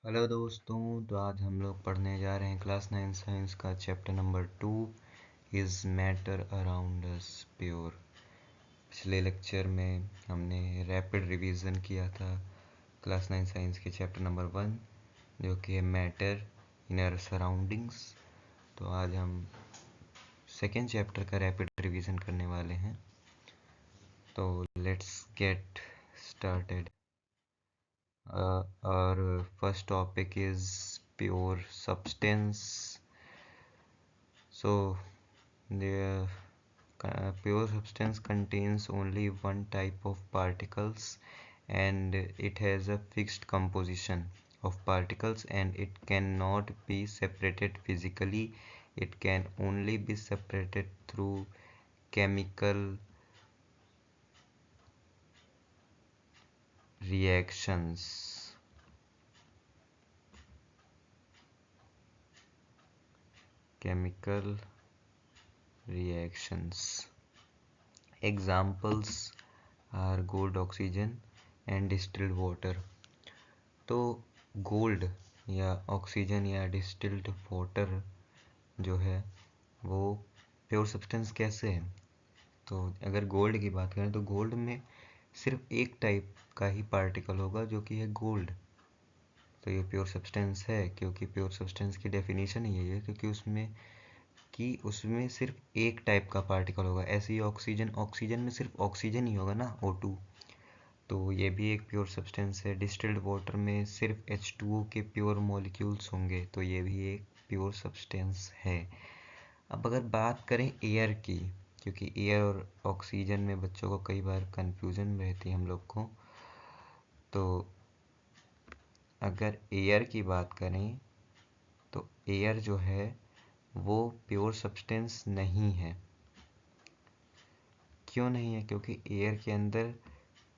Hello दोस्तों, तो आज हम लोग पढ़ने जा रहे हैं क्लास 9 साइंस का chapter number 2 is matter around us pure. पिछले लेक्चर में हमने रैपिड रिवीजन किया था क्लास 9 साइंस के चैप्टर नंबर 1 जो कि है मैटर इन आवर सराउंडिंग्स। तो आज हम सेकेंड चैप्टर का रैपिड रिवीजन करने वाले हैं। तो let's get started. Our first topic is pure substance. So the pure substance contains only one type of particles and it has a fixed composition of particles and it cannot be separated physically. It can only be separated through chemical reactions. Chemical reactions. Examples are gold, oxygen and distilled water. तो gold या oxygen या distilled water जो है वो pure substance कैसे है। तो अगर गोल्ड की बात करें तो गोल्ड में सिर्फ एक टाइप का ही पार्टिकल होगा जो कि है गोल्ड। तो ये प्योर सब्सटेंस है क्योंकि प्योर सब्सटेंस की डेफिनेशन यही है क्योंकि उसमें सिर्फ एक टाइप का पार्टिकल होगा। ऐसे ही ऑक्सीजन में सिर्फ ऑक्सीजन ही होगा ना, O2। तो ये भी एक प्योर सब्सटेंस है। डिस्टिल्ड वाटर में सिर्फ H2O के प्योर मॉलिक्यूल्स होंगे, तो ये भी एक प्योर सब्सटेंस है। अब अगर बात करें एयर की, क्योंकि एयर और ऑक्सीजन में बच्चों को कई बार कंफ्यूजन रहती है हम लोग को, तो अगर एयर की बात करें तो एयर जो है वो प्योर सब्सटेंस नहीं है। क्यों नहीं है? क्योंकि एयर के अंदर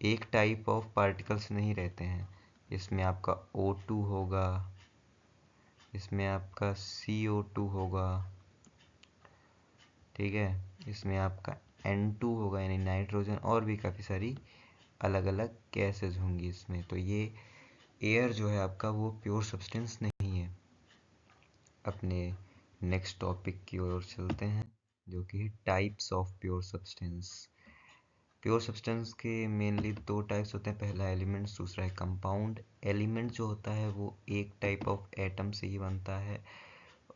एक टाइप ऑफ पार्टिकल्स नहीं रहते हैं। इसमें आपका O2 होगा, इसमें आपका CO2 होगा, ठीक है, इसमें आपका N2 होगा यानी नाइट्रोजन, और भी काफ़ी सारी अलग अलग गैसेस होंगी इसमें। तो ये एयर जो है आपका वो प्योर सब्सटेंस नहीं है। अपने नेक्स्ट टॉपिक की ओर चलते हैं जो कि types of pure substance. Pure substance के मेनली दो टाइप्स होते हैं, पहला एलिमेंट्स, दूसरा है कंपाउंड। एलिमेंट जो होता है वो एक टाइप ऑफ एटम से ही बनता है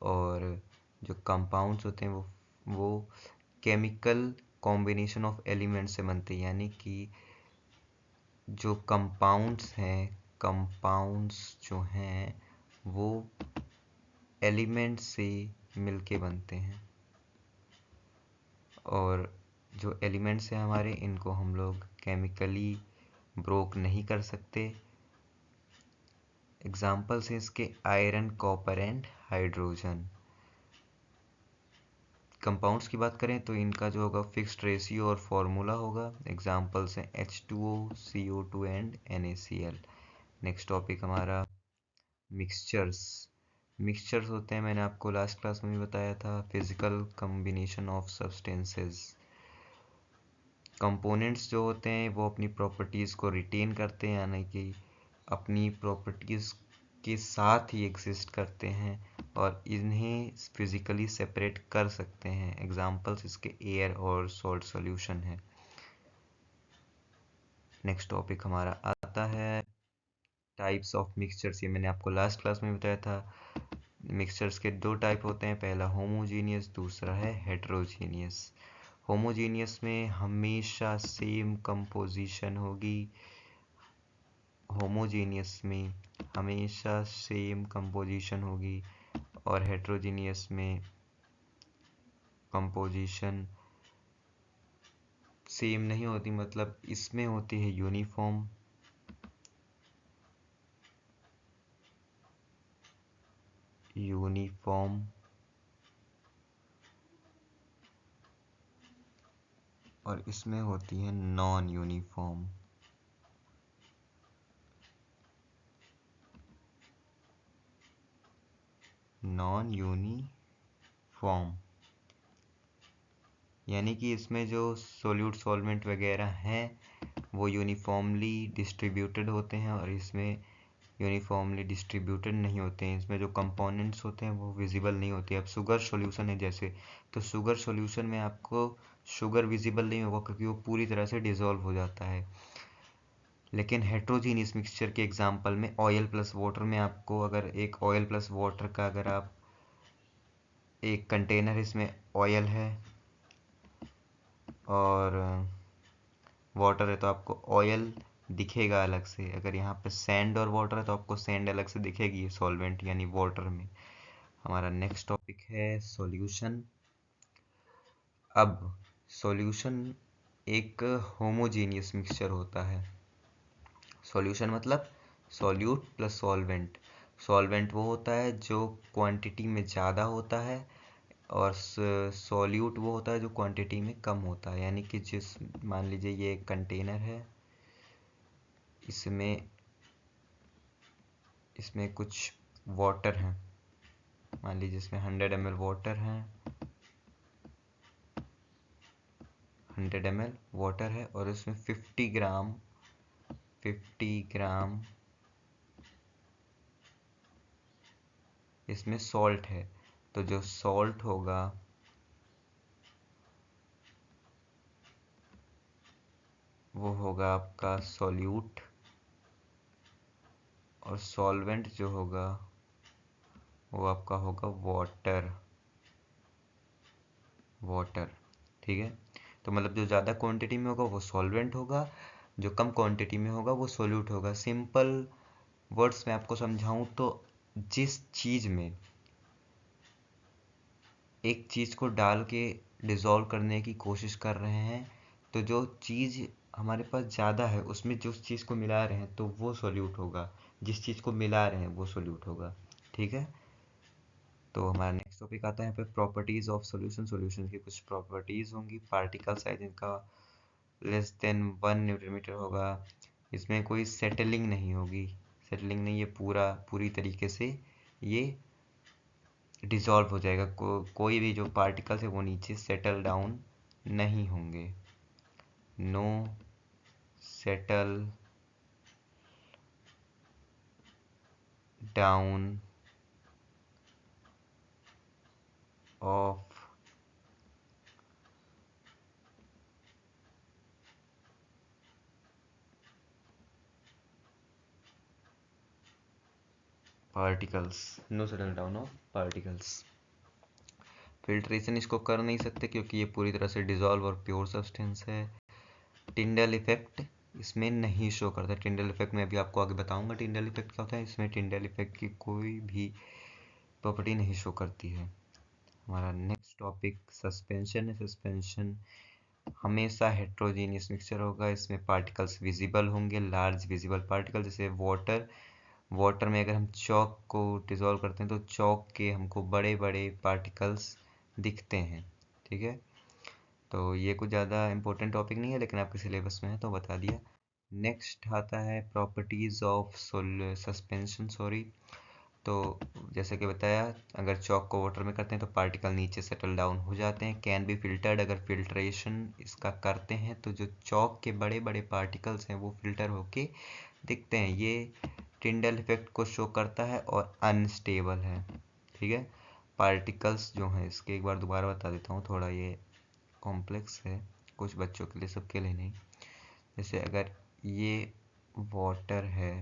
और जो कंपाउंड्स होते हैं वो केमिकल कॉम्बिनेशन ऑफ एलिमेंट से बनते हैं। यानी कि जो कंपाउंड्स जो हैं वो एलिमेंट से मिलके बनते हैं और जो एलिमेंट्स हैं हमारे, इनको हम लोग केमिकली ब्रोक नहीं कर सकते। एग्जाम्पल्स हैं इसके iron, copper and hydrogen. Compounds की बात करें तो इनका जो होगा फिक्स्ड रेशियो और फॉर्मूला होगा। एग्जाम्पल्स हैं H2O, CO2 and NaCl। Next topic हमारा मिक्सचर्स। मिक्सचर्स होते हैं, मैंने आपको लास्ट क्लास में भी बताया था, physical combination of substances. Components जो होते हैं वो अपनी प्रॉपर्टीज़ को रिटेन करते हैं, यानी कि अपनी प्रॉपर्टीज़ के साथ ही एग्जिस्ट करते हैं और इन्हें फिजिकली सेपरेट कर सकते हैं। एग्जांपल्स इसके एयर और सॉल्ट सॉल्यूशन है। नेक्स्ट टॉपिक हमारा आता है टाइप्स ऑफ मिक्सचर्स। ये मैंने आपको लास्ट क्लास में बताया था। मिक्सचर्स के दो टाइप होते हैं, पहला होमोजीनियस, दूसरा है हेट्रोजीनियस। होमोजीनियस में हमेशा सेम कंपोजिशन होगी, होमोजीनियस में हमेशा सेम कंपोजिशन होगी और हेट्रोजीनियस में कंपोजिशन सेम नहीं होती, मतलब इसमें होती है यूनिफॉर्म और इसमें होती है नॉन यूनिफॉर्म। यानी कि इसमें जो सोल्यूट सॉल्वेंट वगैरह हैं वो यूनिफॉर्मली डिस्ट्रीब्यूटेड होते हैं और इसमें यूनिफॉर्मली डिस्ट्रीब्यूटेड नहीं होते हैं, इसमें जो कंपोनेंट्स होते हैं वो विजिबल नहीं होते। अब शुगर सॉल्यूशन है जैसे, तो शुगर सॉल्यूशन में आपको शुगर विजिबल नहीं होगा क्योंकि वो पूरी तरह से डिसॉल्व हो जाता है। लेकिन हेट्रोजीनियस मिक्सचर के एग्जांपल में ऑयल प्लस वाटर में आपको, अगर एक ऑयल प्लस वाटर का, अगर आप एक कंटेनर, इसमें ऑयल है और वाटर है, तो आपको ऑयल दिखेगा अलग से। अगर यहाँ पे सैंड और वाटर है तो आपको सैंड अलग से दिखेगी सॉल्वेंट यानी वाटर में। हमारा नेक्स्ट टॉपिक है सॉल्यूशन। अब सॉल्यूशन एक होमोजीनियस मिक्सचर होता है। सॉल्यूशन मतलब सॉल्यूट प्लस सॉल्वेंट। सॉल्वेंट वो होता है जो क्वांटिटी में ज़्यादा होता है, और सॉल्यूट वो होता है जो क्वांटिटी में कम होता है। यानी कि जिस, मान लीजिए ये एक कंटेनर है, इसमें इसमें कुछ वाटर है, मान लीजिए इसमें 100 ml वाटर है, 100 ml वाटर है, और इसमें 50 ग्राम इसमें सॉल्ट है। तो जो सॉल्ट होगा वो होगा आपका सॉल्यूट, और सॉल्वेंट जो होगा वो आपका होगा वाटर। ठीक है, तो मतलब जो ज़्यादा क्वांटिटी में होगा वो सॉल्वेंट होगा, जो कम क्वांटिटी में होगा वो सॉल्यूट होगा। सिंपल वर्ड्स में आपको समझाऊं तो, जिस चीज़ में एक चीज़ को डाल के डिज़ोल्व करने की कोशिश कर रहे हैं, तो जो चीज़ हमारे पास ज़्यादा है उसमें जिस चीज़ को मिला रहे हैं तो वो सॉल्यूट होगा, जिस चीज़ को मिला रहे हैं वो सॉल्यूट होगा। ठीक है, तो हमारा नेक्स्ट टॉपिक आता है यहाँ पे प्रॉपर्टीज ऑफ सॉल्यूशन। सॉल्यूशन की कुछ प्रॉपर्टीज होंगी। पार्टिकल साइज इनका लेस देन 1 न्यूटन होगा। इसमें कोई सेटलिंग नहीं होगी, सेटलिंग नहीं, ये पूरी तरीके से ये डिसॉल्व हो जाएगा। कोई भी जो पार्टिकल्स है वो नीचे सेटल डाउन नहीं होंगे। No settle down of particles, no settle down of particles. Filtration इसको कर नहीं सकते क्योंकि ये पूरी तरह से डिसॉल्व और प्योर सब्सटेंस है। टिंडल इफेक्ट इसमें नहीं शो करता। टिंडल इफेक्ट में अभी आपको आगे बताऊंगा टिंडल इफेक्ट क्या होता है। इसमें टिंडल इफेक्ट की कोई भी प्रॉपर्टी नहीं शो करती है। हमारा नेक्स्ट टॉपिक सस्पेंशन है। सस्पेंशन हमेशा हेट्रोजीनियस मिक्सचर होगा। इसमें पार्टिकल्स विजिबल होंगे, लार्ज विजिबल पार्टिकल, जैसे वाटर में अगर हम चॉक को डिसॉल्व करते हैं तो चॉक के हमको बड़े बड़े पार्टिकल्स दिखते हैं। ठीक है, तो ये कुछ ज़्यादा इंपॉर्टेंट टॉपिक नहीं है लेकिन आपके सिलेबस में है तो बता दिया। नेक्स्ट आता है प्रॉपर्टीज़ ऑफ सस्पेंशन, सॉरी। तो जैसे कि बताया, अगर चॉक को वाटर में करते हैं तो पार्टिकल नीचे सेटल डाउन हो जाते हैं। कैन बी फिल्टर्ड, अगर फिल्ट्रेशन इसका करते हैं तो जो चॉक के बड़े बड़े पार्टिकल्स हैं वो फिल्टर होके दिखते हैं। ये टिंडल इफेक्ट को शो करता है और अनस्टेबल है। ठीक है, पार्टिकल्स जो हैं, इसके एक बार दोबारा बता देता हूँ, थोड़ा ये कॉम्प्लेक्स है कुछ बच्चों के लिए, सबके लिए नहीं। जैसे अगर ये वाटर है,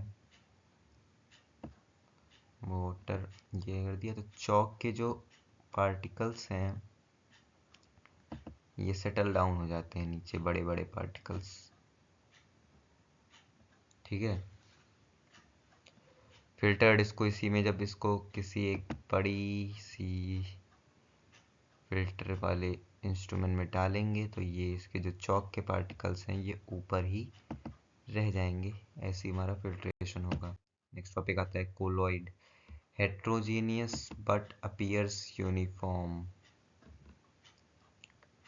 वाटर ये कर दिया, तो चॉक के जो पार्टिकल्स हैं ये सेटल डाउन हो जाते हैं नीचे, बड़े बड़े पार्टिकल्स। ठीक है, फिल्टर्ड इसको इसी में, जब इसको किसी एक बड़ी सी फिल्टर वाले इंस्ट्रूमेंट में डालेंगे तो ये इसके जो चॉक के पार्टिकल्स हैं ये ऊपर ही रह जाएंगे। ऐसे ही हमारा फिल्ट्रेशन होगा। नेक्स्ट टॉपिक आता है colloid. Heterogeneous but appears uniform.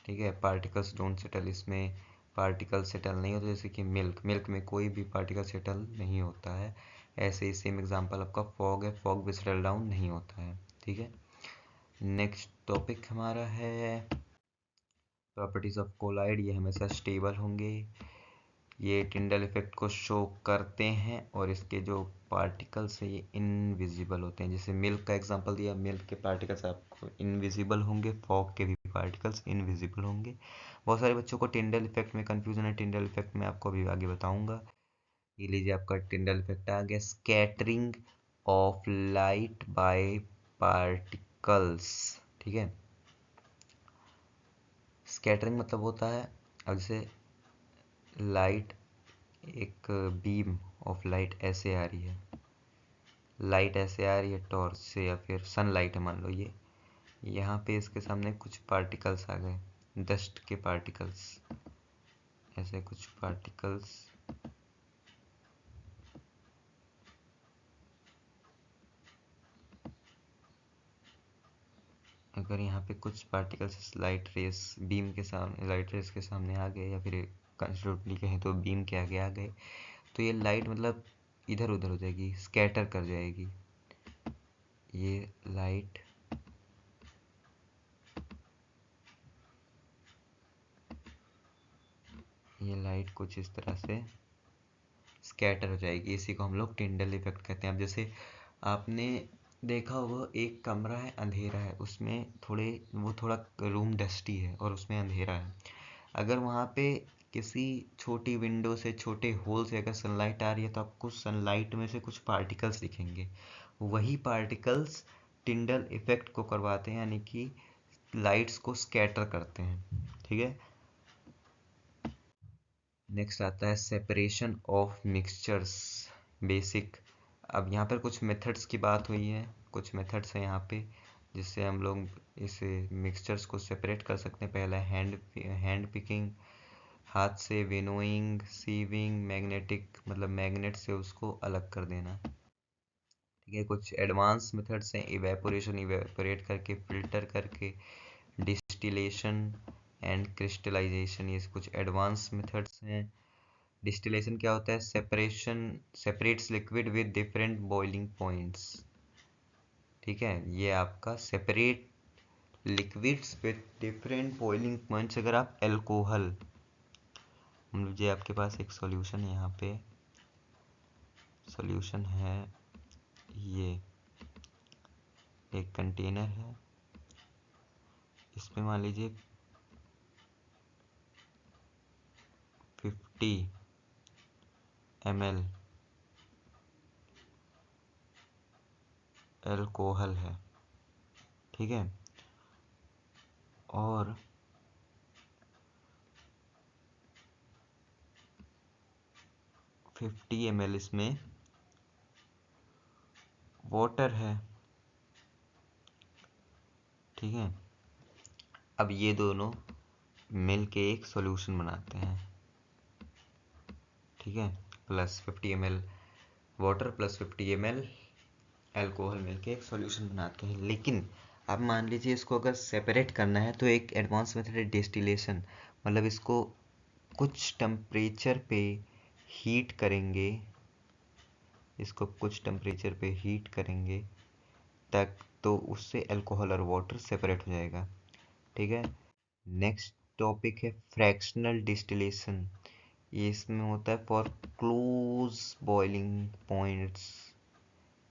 ठीक है, पार्टिकल्स डोंट सेटल, इसमें पार्टिकल सेटल नहीं होते। जैसे कि मिल्क में कोई भी पार्टिकल सेटल नहीं होता है। ऐसे ही सेम एग्जांपल आपका फॉग है, फॉग भी सेटल डाउन नहीं होता है। ठीक है, नेक्स्ट टॉपिक हमारा है प्रॉपर्टीज ऑफ कोलाइड। ये हमेशा स्टेबल होंगे। ये टिंडल इफेक्ट को शो करते हैं और इसके जो पार्टिकल्स है ये इनविजिबल होते हैं। जैसे मिल्क का एग्जांपल दिया, मिल्क के पार्टिकल्स आपको इनविजिबल होंगे, फॉग के भी पार्टिकल्स इनविजिबल होंगे। बहुत सारे बच्चों को टिंडल इफेक्ट में कंफ्यूजन है, टिंडल इफेक्ट में आपको अभी आगे बताऊंगा। ये लीजिए आपका टिंडल इफेक्ट आ गया, scattering of light by particles. ठीक है, स्कैटरिंग मतलब होता है, अब जैसे लाइट, एक बीम ऑफ लाइट ऐसे आ रही है, लाइट ऐसे आ रही है टॉर्च से या फिर सनलाइट है मान लो, ये यहाँ पे इसके सामने कुछ पार्टिकल्स आ गए, डस्ट के पार्टिकल्स, ऐसे कुछ पार्टिकल्स अगर यहाँ पे कुछ पार्टिकल्स लाइट रेस बीम के सामने, लाइट रेस के सामने आ गए या फिर कंस्ट्रक्टली कहें तो बीम के आगे आ गए, तो ये लाइट मतलब इधर उधर हो जाएगी, स्कैटर कर जाएगी। ये लाइट कुछ इस तरह से स्कैटर हो जाएगी, इसी को हम लोग टिंडल इफेक्ट कहते हैं। अब जैसे आपने देखा होगा एक कमरा है, अंधेरा है, उसमें थोड़ा रूम डस्टी है और उसमें अंधेरा है, अगर वहाँ पे किसी छोटी विंडो से, छोटे होल से अगर सनलाइट आ रही है तो आपको सनलाइट में से कुछ पार्टिकल्स दिखेंगे, वही पार्टिकल्स टिंडल इफेक्ट को करवाते हैं, यानी कि लाइट्स को स्कैटर करते हैं। ठीक है, नेक्स्ट आता है सेपरेशन ऑफ मिक्सचर्स, बेसिक। अब यहाँ पर कुछ मेथड्स की बात हुई है, कुछ मेथड्स हैं यहाँ पे जिससे हम लोग इस मिक्सचर्स को सेपरेट कर सकते हैं। पहला हैंड पिकिंग, हाथ से, विनोइंग, सीविंग, मैग्नेटिक मतलब मैग्नेट से उसको अलग कर देना। ठीक है, कुछ एडवांस मेथड्स हैं, इवेपोरेशन, इवेपोरेट करके, फिल्टर करके, डिस्टिलेशन एंड क्रिस्टलाइजेशन, ये कुछ एडवांस मेथड्स हैं। डिस्टिलेशन क्या होता है? Separates liquid with different boiling points. ठीक है, ये आपका separate liquids with different boiling points. अगर आप एल्कोहल, मान लीजिए आपके पास एक सॉल्यूशन है, यहाँ पे सॉल्यूशन है, ये एक कंटेनर है, इसमें मान लीजिए 50 ml एल्कोहल है। ठीक है, और 50 ml इसमें वाटर है। ठीक है, अब ये दोनों मिल के एक सॉल्यूशन बनाते हैं। ठीक है, plus 50 ml water plus 50 ml alcohol मिलके एक सॉल्यूशन बनाते हैं। लेकिन अब मान लीजिए इसको अगर सेपरेट करना है तो एक एडवांस मेथड है डिस्टिलेशन, मतलब इसको कुछ टेम्परेचर पे हीट करेंगे, इसको कुछ टेम्परेचर पे हीट करेंगे तक, तो उससे अल्कोहल और वाटर सेपरेट हो जाएगा। ठीक है, नेक्स्ट टॉपिक है फ्रैक्शनल डिस्टिलेशन। ये इसमें होता है for close boiling points,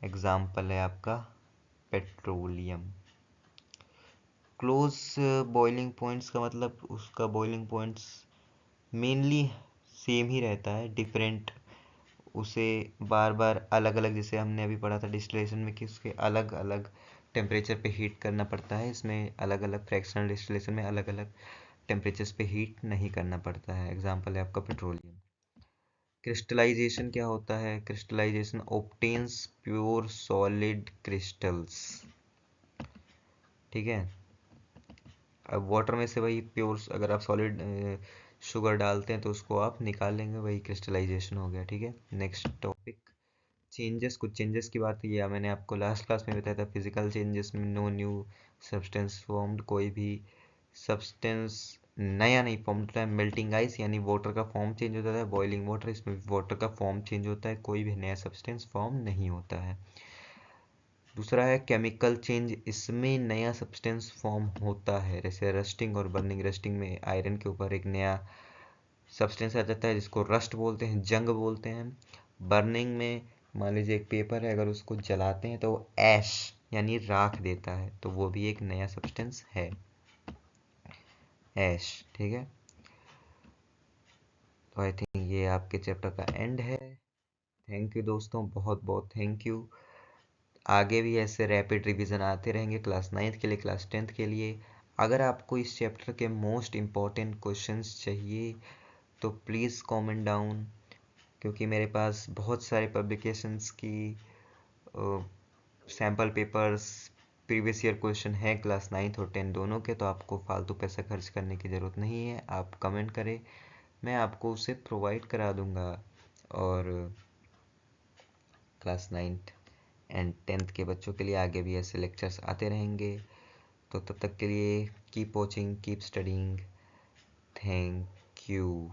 example है आपका पेट्रोलियम। क्लोज बॉइलिंग पॉइंट्स का मतलब उसका बॉइलिंग पॉइंट्स मेनली सेम ही रहता है, डिफरेंट उसे बार बार अलग अलग, जैसे हमने अभी पढ़ा था डिस्टिलेशन में कि उसके अलग अलग टेम्परेचर पे हीट करना पड़ता है, इसमें अलग अलग फ्रैक्शनल डिस्टिलेशन में अलग अलग टेम्परेचर्स पे हीट नहीं करना पड़ता है। एग्जाम्पल है आपका पेट्रोलियम। क्रिस्टलाइजेशन क्या होता है? Crystallisation obtains pure solid crystals. ठीक है, अब वाटर में से वही प्योर, अगर आप सॉलिड शुगर डालते हैं तो उसको आप निकाल लेंगे, वही क्रिस्टलाइजेशन हो गया। ठीक है, नेक्स्ट टॉपिक चेंजेस। कुछ चेंजेस की बात किया मैंने आपको लास्ट क्लास में बताया था, फिजिकल चेंजेस में नो न्यू सब्सटेंस फॉर्म्ड, कोई भी सब्सटेंस नया नहीं फॉर्म होता है। मेल्टिंग आइस यानी वाटर का फॉर्म चेंज होता है, बॉइलिंग वाटर इसमें वाटर का फॉर्म चेंज होता है, कोई भी नया सब्सटेंस फॉर्म नहीं होता है। दूसरा है केमिकल चेंज, इसमें नया सब्सटेंस फॉर्म होता है, जैसे रस्टिंग और बर्निंग। रस्टिंग में आयरन के ऊपर एक नया सब्सटेंस आ जाता है जिसको रस्ट बोलते हैं, जंग बोलते हैं। बर्निंग में मान लीजिए एक पेपर है, अगर उसको जलाते हैं तो वो ऐश यानी राख देता है, तो वो भी एक नया सब्सटेंस है, ऐश। ठीक है, तो आई थिंक ये आपके चैप्टर का एंड है। थैंक यू दोस्तों, बहुत बहुत थैंक यू। आगे भी ऐसे रैपिड रिवीजन आते रहेंगे क्लास 9th के लिए, क्लास 10th के लिए। अगर आपको इस चैप्टर के मोस्ट इम्पॉर्टेंट क्वेश्चंस चाहिए तो प्लीज़ कमेंट डाउन, क्योंकि मेरे पास बहुत सारे पब्लिकेशंस की sample papers, previous year question है क्लास 9th और 10 दोनों के, तो आपको फालतू पैसा खर्च करने की ज़रूरत नहीं है। आप कमेंट करें, मैं आपको उसे प्रोवाइड करा दूंगा। और क्लास 9th एंड 10th के बच्चों के लिए आगे भी ऐसे लेक्चर्स आते रहेंगे। तो तब तक के लिए keep watching, keep studying. Thank you.